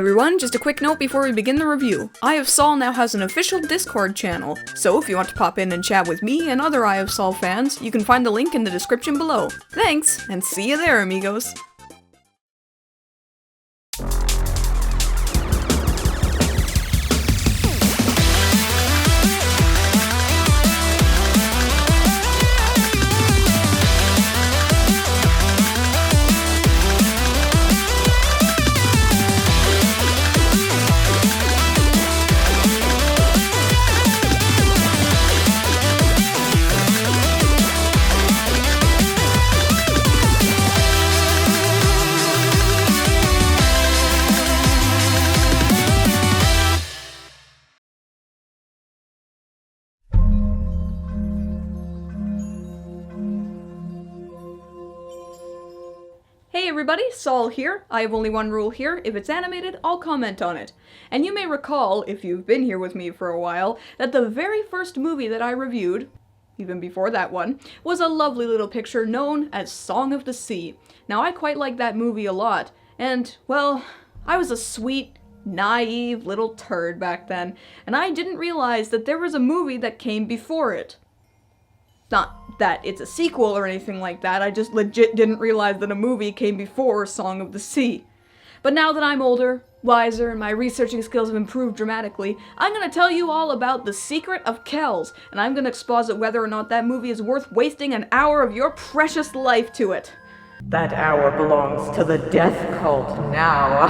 everyone, just a quick note before we begin the review. EyeofSol now has an official Discord channel, so if you want to pop in and chat with me and other EyeofSol fans, you can find the link in the description below. Thanks, and see you there, amigos! Hey everybody, Sol here. I have only one rule here: if it's animated, I'll comment on it. And you may recall, if you've been here with me for a while, that the very first movie that I reviewed, even before that one, was a lovely little picture known as Song of the Sea. Now I quite like that movie a lot, and, well, I was a sweet, naive little turd back then, and I didn't realize that there was a movie that came before it. Not that it's a sequel or anything like that, I just legit didn't realize that a movie came before Song of the Sea. But now that I'm older, wiser, and my researching skills have improved dramatically, I'm gonna tell you all about The Secret of Kells, and I'm gonna exposit whether or not that movie is worth wasting an hour of your precious life to it. That hour belongs to the death cult now.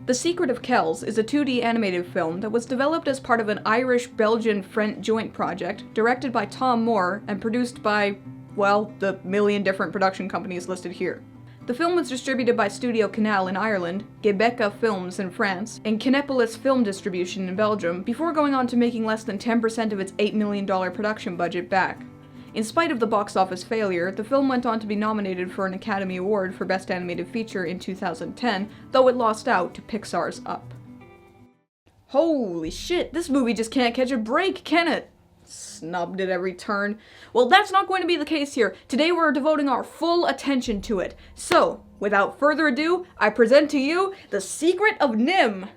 The Secret of Kells is a 2D animated film that was developed as part of an Irish-Belgian-French joint project, directed by Tom Moore, and produced by, well, the million different production companies listed here. The film was distributed by Studio Canal in Ireland, Gebeka Films in France, and Kinepolis Film Distribution in Belgium, before going on to making less than 10% of its $8 million production budget back. In spite of the box office failure, the film went on to be nominated for an Academy Award for Best Animated Feature in 2010, though it lost out to Pixar's Up. Holy shit, this movie just can't catch a break, can it? Snubbed at every turn. Well, that's not going to be the case here. Today we're devoting our full attention to it. So, without further ado, I present to you The Secret of The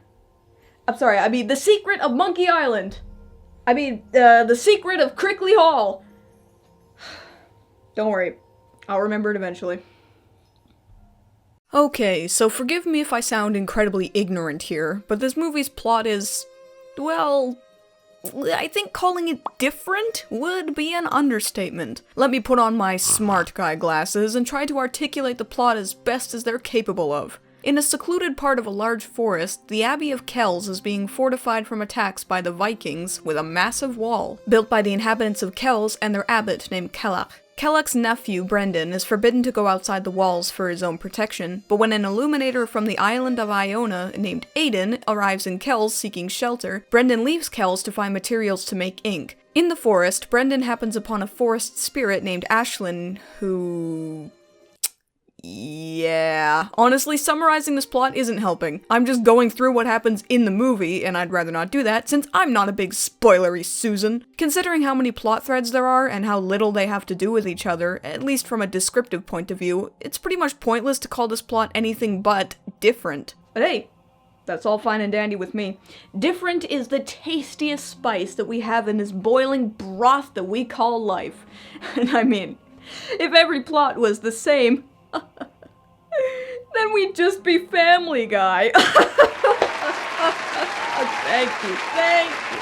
Secret of Monkey Island. The Secret of Crickley Hall. Don't worry, I'll remember it eventually. Okay, so forgive me if I sound incredibly ignorant here, but this movie's plot is, well, I think calling it different would be an understatement. Let me put on my smart guy glasses and try to articulate the plot as best as they're capable of. In a secluded part of a large forest, the Abbey of Kells is being fortified from attacks by the Vikings with a massive wall, built by the inhabitants of Kells and their abbot named Kellach. Kellach's nephew, Brendan, is forbidden to go outside the walls for his own protection, but when an illuminator from the island of Iona named Aiden arrives in Kells seeking shelter, Brendan leaves Kells to find materials to make ink. In the forest, Brendan happens upon a forest spirit named Ashlyn, who... yeah. Honestly, summarizing this plot isn't helping. I'm just going through what happens in the movie, and I'd rather not do that since I'm not a big spoilery Susan. Considering how many plot threads there are and how little they have to do with each other, at least from a descriptive point of view, it's pretty much pointless to call this plot anything but different. But hey, that's all fine and dandy with me. Different is the tastiest spice that we have in this boiling broth that we call life. And I mean, if every plot was the same, then we'd just be Family Guy. Thank you. Thank you.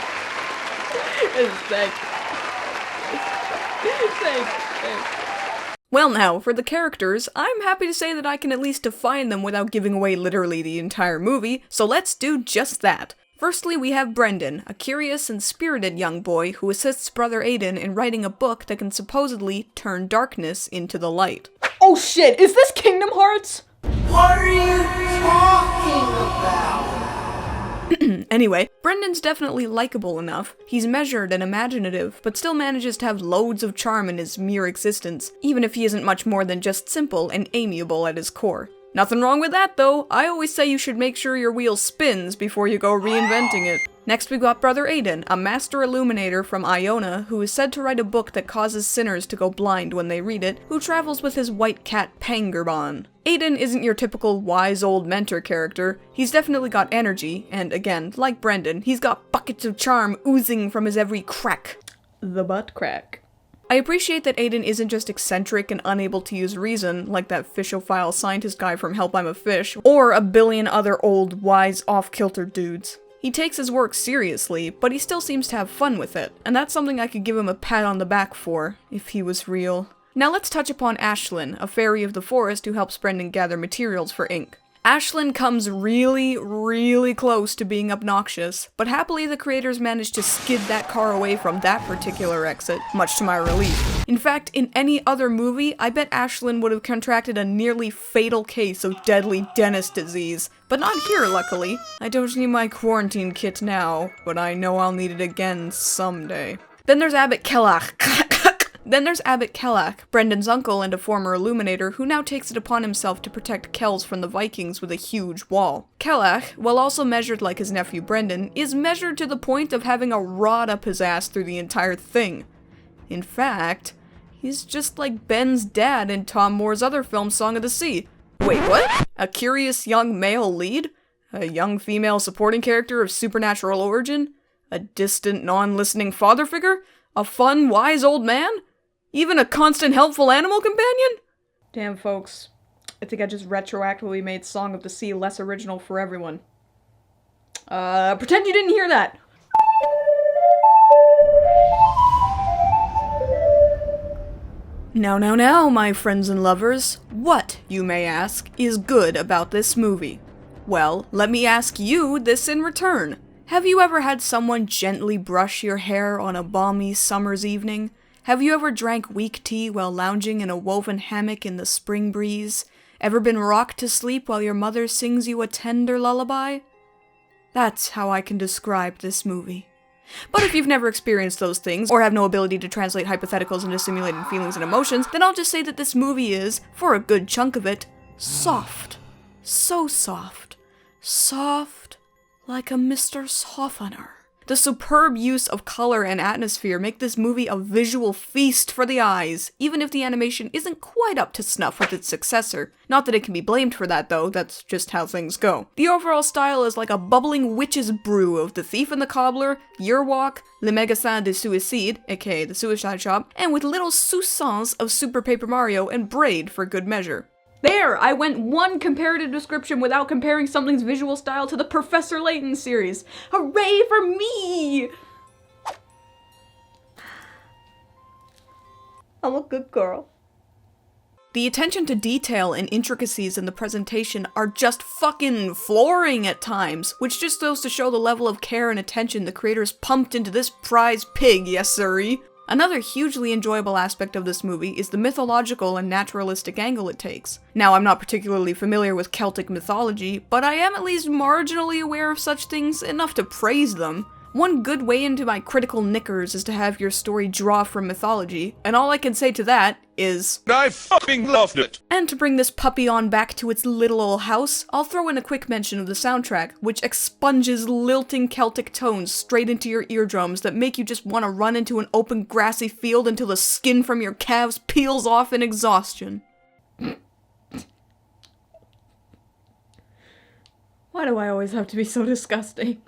Well now, for the characters, I'm happy to say that I can at least define them without giving away literally the entire movie, so let's do just that. Firstly, we have Brendan, a curious and spirited young boy who assists brother Aiden in writing a book that can supposedly turn darkness into the light. Oh shit, is this Kingdom Hearts? What are you talking about? Anyway, Brendan's definitely likable enough. He's measured and imaginative, but still manages to have loads of charm in his mere existence, even if he isn't much more than just simple and amiable at his core. Nothing wrong with that, though. I always say you should make sure your wheel spins before you go reinventing it. Next we got Brother Aiden, a master illuminator from Iona who is said to write a book that causes sinners to go blind when they read it, who travels with his white cat Pangerban. Aiden isn't your typical wise old mentor character. He's definitely got energy, and again, like Brendan, he's got buckets of charm oozing from his every crack. The butt crack. I appreciate that Aiden isn't just eccentric and unable to use reason, like that fishophile scientist guy from Help I'm a Fish, or a billion other old, wise, off-kilter dudes. He takes his work seriously, but he still seems to have fun with it, and that's something I could give him a pat on the back for, if he was real. Now let's touch upon Ashlyn, a fairy of the forest who helps Brendan gather materials for ink. Ashlyn comes really close to being obnoxious, but happily the creators managed to skid that car away from that particular exit, much to my relief. In fact, in any other movie, I bet Ashlyn would have contracted a nearly fatal case of deadly dentist disease. But not here, luckily. I don't need my quarantine kit now, but I know I'll need it again someday. Then there's Abbott Kellach. Brendan's uncle and a former illuminator who now takes it upon himself to protect Kells from the Vikings with a huge wall. Kellach, while also measured like his nephew Brendan, is measured to the point of having a rod up his ass through the entire thing. In fact, he's just like Ben's dad in Tom Moore's other film Song of the Sea. Wait, what? A curious young male lead? A young female supporting character of supernatural origin? A distant, non-listening father figure? A fun, wise old man? Even a constant, helpful animal companion? Damn, folks. I think I just retroactively made Song of the Sea less original for everyone. Pretend you didn't hear that! Now, my friends and lovers, what, you may ask, is good about this movie? Well, let me ask you this in return. Have you ever had someone gently brush your hair on a balmy summer's evening? Have you ever drank weak tea while lounging in a woven hammock in the spring breeze? Ever been rocked to sleep while your mother sings you a tender lullaby? That's how I can describe this movie. But if you've never experienced those things, or have no ability to translate hypotheticals into simulated feelings and emotions, then I'll just say that this movie is, for a good chunk of it, soft. So soft. Soft like a Mr. Softener. The superb use of color and atmosphere make this movie a visual feast for the eyes, even if the animation isn't quite up to snuff with its successor. Not that it can be blamed for that though, that's just how things go. The overall style is like a bubbling witch's brew of The Thief and the Cobbler, Year Walk, Le Magasin de Suicide, aka The Suicide Shop, and with little soupçons of Super Paper Mario and Braid for good measure. There! I went one comparative description without comparing something's visual style to the Professor Layton series. Hooray for me! I'm a good girl. The attention to detail and intricacies in the presentation are just fucking flooring at times, which just goes to show the level of care and attention the creators pumped into this prize pig, yes sirree. Another hugely enjoyable aspect of this movie is the mythological and naturalistic angle it takes. Now, I'm not particularly familiar with Celtic mythology, but I am at least marginally aware of such things enough to praise them. One good way into my critical knickers is to have your story draw from mythology, and all I can say to that is, I fucking loved it! And to bring this puppy on back to its little ol' house, I'll throw in a quick mention of the soundtrack, which expunges lilting Celtic tones straight into your eardrums that make you just want to run into an open grassy field until the skin from your calves peels off in exhaustion. Why do I always have to be so disgusting?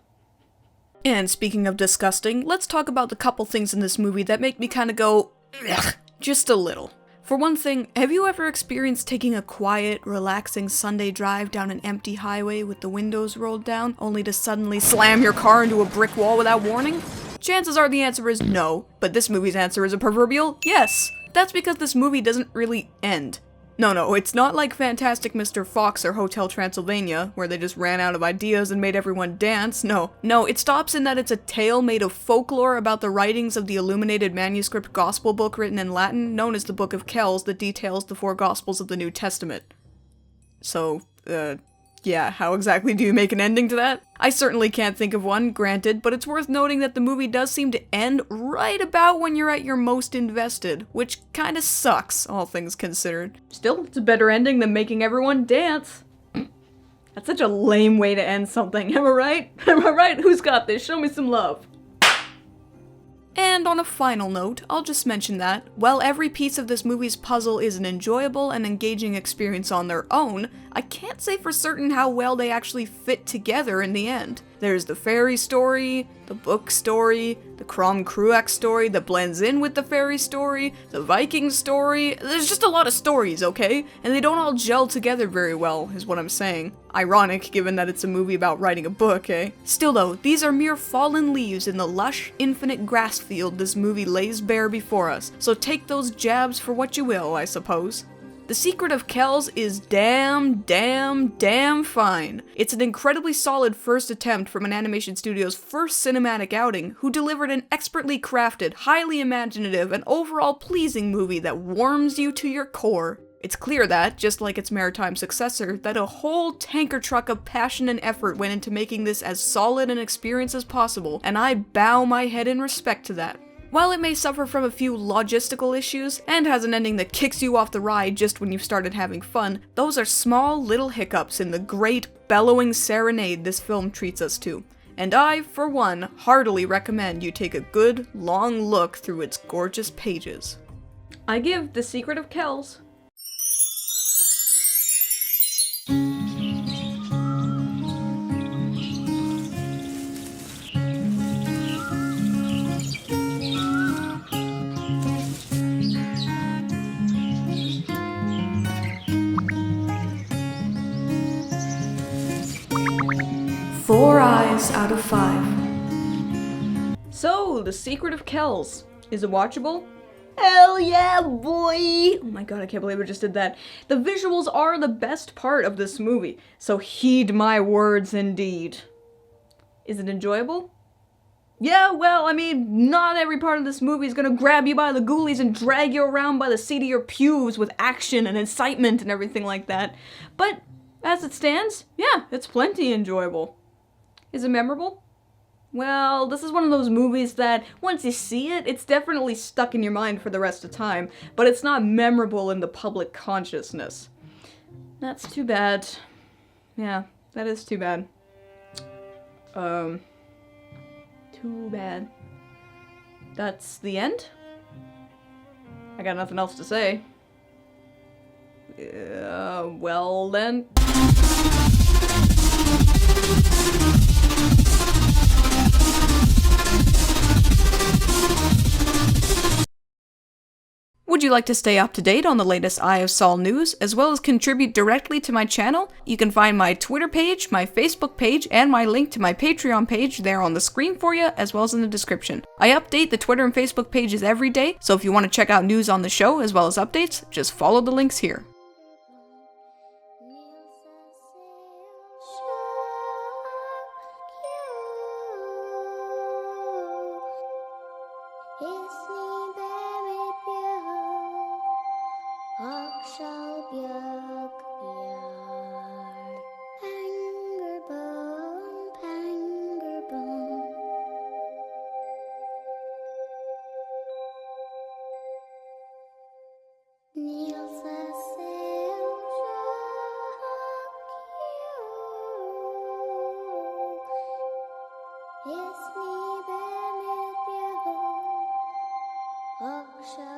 And speaking of disgusting, let's talk about the couple things in this movie that make me kinda go, ugh, just a little. For one thing, have you ever experienced taking a quiet, relaxing Sunday drive down an empty highway with the windows rolled down, only to suddenly slam your car into a brick wall without warning? Chances are the answer is no, but this movie's answer is a proverbial yes. That's because this movie doesn't really end. No, it's not like Fantastic Mr. Fox or Hotel Transylvania, where they just ran out of ideas and made everyone dance. No, it stops in that it's a tale made of folklore about the writings of the illuminated manuscript gospel book written in Latin, known as the Book of Kells, that details the 4 Gospels of the New Testament. So, yeah, how exactly do you make an ending to that? I certainly can't think of one, granted, but it's worth noting that the movie does seem to end right about when you're at your most invested, which kinda sucks, all things considered. Still, it's a better ending than making everyone dance. That's such a lame way to end something, am I right? Am I right? Who's got this? Show me some love. And on a final note, I'll just mention that, while every piece of this movie's puzzle is an enjoyable and engaging experience on their own, I can't say for certain how well they actually fit together in the end. There's the fairy story, the book story, the Crom Cruach story that blends in with the fairy story, the Viking story. There's just a lot of stories, okay? And they don't all gel together very well, is what I'm saying. Ironic, given that it's a movie about writing a book, eh? Still though, these are mere fallen leaves in the lush, infinite grass field this movie lays bare before us, so take those jabs for what you will, I suppose. The Secret of Kells is damn fine. It's an incredibly solid first attempt from an animation studio's first cinematic outing, who delivered an expertly crafted, highly imaginative, and overall pleasing movie that warms you to your core. It's clear that, just like its maritime successor, that a whole tanker truck of passion and effort went into making this as solid an experience as possible, and I bow my head in respect to that. While it may suffer from a few logistical issues, and has an ending that kicks you off the ride just when you've started having fun, those are small little hiccups in the great, bellowing serenade this film treats us to. And I, for one, heartily recommend you take a good, long look through its gorgeous pages. I give The Secret of Kells 4 eyes out of 5. So, The Secret of Kells. Is it watchable? Hell yeah, boy! Oh my god, I can't believe I just did that. The visuals are the best part of this movie, so heed my words indeed. Is it enjoyable? Yeah, well, I mean, not every part of this movie is gonna grab you by the ghoulies and drag you around by the seat of your pews with action and incitement and everything like that. But, as it stands, yeah, it's plenty enjoyable. Is it memorable? Well, this is one of those movies that, once you see it, it's definitely stuck in your mind for the rest of time, but it's not memorable in the public consciousness. That's too bad. Yeah, that is too bad. Too bad. That's the end? I got nothing else to say. Well then. Would you like to stay up to date on the latest EyeofSol news, as well as contribute directly to my channel? You can find my Twitter page, my Facebook page, and my link to my Patreon page there on the screen for you, as well as in the description. I update the Twitter and Facebook pages every day, so if you want to check out news on the show, as well as updates, just follow the links here. Och